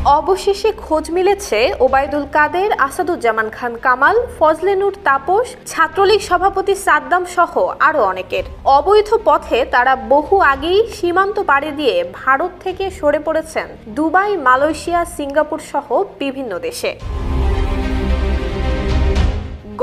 অবশেষে খোঁজ মিলেছে ওবায়দুল কাদের, আসাদুজ্জামান খান কামাল, ফজলে নূর তাপস, ছাত্রলীগ সভাপতি সাদ্দাম সহ আরো অনেকের। অবৈধ পথে তারা বহু আগেই সীমান্ত পাড়ি দিয়ে ভারত থেকে সরে পড়েছেন দুবাই, মালয়েশিয়া, সিঙ্গাপুর সহ বিভিন্ন দেশে।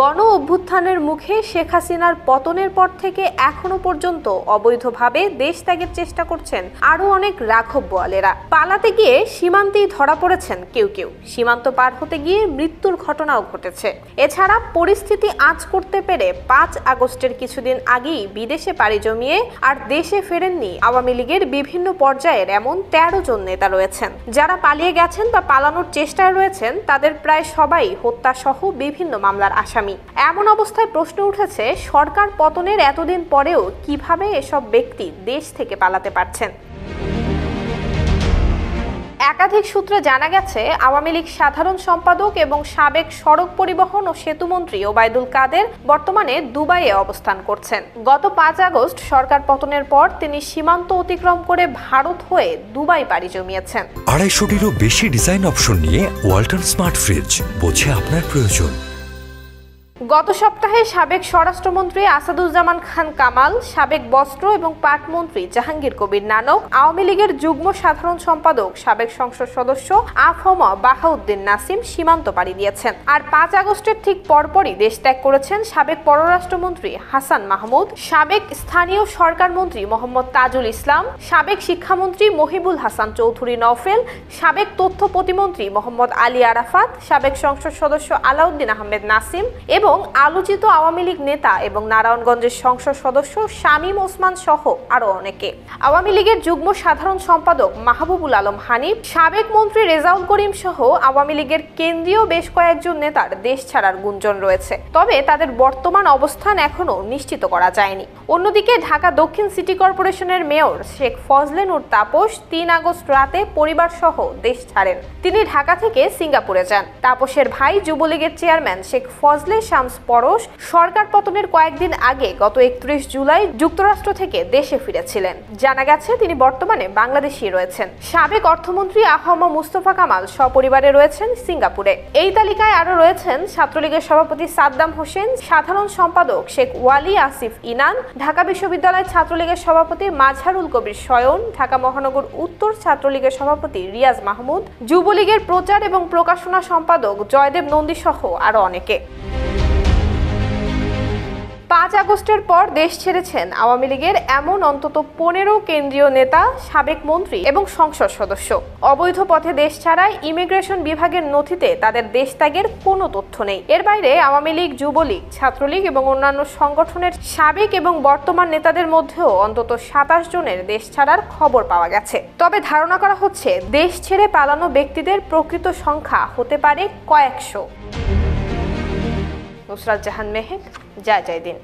গণ অভ্যুত্থানের মুখে শেখ হাসিনার পতনের পর থেকে এখনো পর্যন্ত অবৈধভাবে দেশ ত্যাগের চেষ্টা করছেন আরো অনেক রাঘব বোয়ালেরা। পালাতে গিয়ে সীমান্তেই ধরা পড়েছেন কেউ কেউ, সীমান্ত পার হতে গিয়ে মৃত্যুর ঘটনাও ঘটেছে। এছাড়া পরিস্থিতি আঁচ করতে পেরে 5 আগস্টের কিছুদিন আগেই বিদেশে পাড়ি জমিয়ে আর দেশে ফেরেননি আওয়ামী লীগের বিভিন্ন পর্যায়ের এমন 13 জন নেতা রয়েছেন। যারা পালিয়ে গেছেন বা পালানোর চেষ্টায় রয়েছেন তাদের প্রায় সবাই হত্যা সহ বিভিন্ন মামলার আসামি। এমন অবস্থায় প্রশ্ন উঠেছে, সরকার পতনের এতদিন পরেও কিভাবে এসব ব্যক্তি দেশ থেকে পালাতে পারছেন। একাধিক সূত্রে জানা গেছে, আওয়ামী লীগ সাধারণ সম্পাদক এবং সাবেক সড়ক পরিবহন ও সেতুমন্ত্রী ওবায়দুল কাদের বর্তমানে দুবাইয়ে অবস্থান করছেন। গত 5 আগস্ট সরকার পতনের পর তিনি সীমান্ত অতিক্রম করে ভারত হয়ে দুবাই পাড়ি জমিয়েছেন। 250-টিরও বেশি ডিজাইন অপশন নিয়ে ওয়ালটন স্মার্ট ফ্রিজ, বোঝে আপনার প্রয়োজন। গত সপ্তাহে সাবেক স্বরাষ্ট্রমন্ত্রী আসাদুজ্জামান খান কামাল, সাবেক বস্ত্র এবং পাট মন্ত্রী জাহাঙ্গীর কবির নানক, আওয়ামী লীগের যুগ্ম সাধারণ সম্পাদক সাবেক সংসদ সদস্য আফম বাহাউদ্দিন নাসিম সীমান্ত পাড়ি দিয়েছেন। আর 5 আগস্টের ঠিক পরপরই দেশ ত্যাগ করেছেন সাবেক পররাষ্ট্রমন্ত্রী হাসান মাহমুদ, সাবেক স্থানীয় সরকার মন্ত্রী মোহাম্মদ তাজুল ইসলাম, সাবেক শিক্ষামন্ত্রী মহিবুল হাসান চৌধুরী নওফেল, সাবেক তথ্য প্রতিমন্ত্রী মোহাম্মদ আলী আরাফাত, সাবেক সংসদ সদস্য আলাউদ্দিন আহমেদ নাসিম এবং আলোচিত আওয়ামী লীগ নেতা এবং নারায়ণগঞ্জের সংসদ সদস্য শামীম ওসমান সহ আরো অনেকে। আওয়ামী লীগের যুগ্ম সাধারণ সম্পাদক মাহবুবুল আলম হানিফ, সাবেক মন্ত্রী রেজাউল করিম সহ আওয়ামী লীগের কেন্দ্রীয় বেশ কয়েকজন নেতার দেশ ছাড়ার গুঞ্জন রয়েছে, তবে তাদের বর্তমান অবস্থান এখনো নিশ্চিত করা যায়নি। অন্যদিকে ঢাকা দক্ষিণ সিটি কর্পোরেশনের মেয়র শেখ ফজলে নূর তাপস 3 আগস্ট রাতে পরিবার সহ দেশ ছাড়েন। তিনি ঢাকা থেকে সিঙ্গাপুরে যান। তাপসের ভাই যুবলীগের চেয়ারম্যান শেখ ফজলে পরশ সরকার পতনের কয়েকদিন আগে গত 31 জুলাই যুক্তরাষ্ট্র থেকে দেশে ফিরেছিলেন। জানা গেছে তিনি বর্তমানে বাংলাদেশেই রয়েছেন। সাবেক অর্থমন্ত্রী আহম মুস্তফা কামাল সপরিবারে রয়েছেন সিঙ্গাপুরে। এই তালিকায় আরো রয়েছেন ছাত্রলীগের সভাপতি সাদ্দাম হোসেন, সাধারণ সম্পাদক শেখ ওয়ালি আসিফ ইনান, ঢাকা বিশ্ববিদ্যালয় ছাত্রলীগের সভাপতি মাজহারুল কবির শয়ন, ঢাকা মহানগর উত্তর ছাত্রলীগের সভাপতি রিয়াজ মাহমুদ, যুবলীগের প্রচার এবং প্রকাশনা সম্পাদক জয়দেব নন্দী সহ আরো অনেকে। 5 আগস্টের পর দেশ ছেড়েছেন আওয়ামী লীগের এমন অন্তত 15 কেন্দ্রীয় নেতা, সাবেক মন্ত্রী এবং সংসদ সদস্য। অবৈধ পথে দেশ ছাড়ায় ইমিগ্রেশন বিভাগের নথিতে তাদের দেশ ত্যাগের কোনো তথ্য নেই। এর বাইরে আওয়ামী লীগ, যুবলীগ, ছাত্রলীগ এবং অন্যান্য সংগঠনের সাবেক এবং বর্তমান নেতাদের মধ্যেও অন্তত 27 জনের দেশ ছাড়ার খবর পাওয়া গেছে। তবে ধারণা করা হচ্ছে দেশ ছেড়ে পালানো ব্যক্তিদের প্রকৃত সংখ্যা হতে পারে কয়েকশো। নুসরাত জাহান মেহেক, জয় জয় দিন।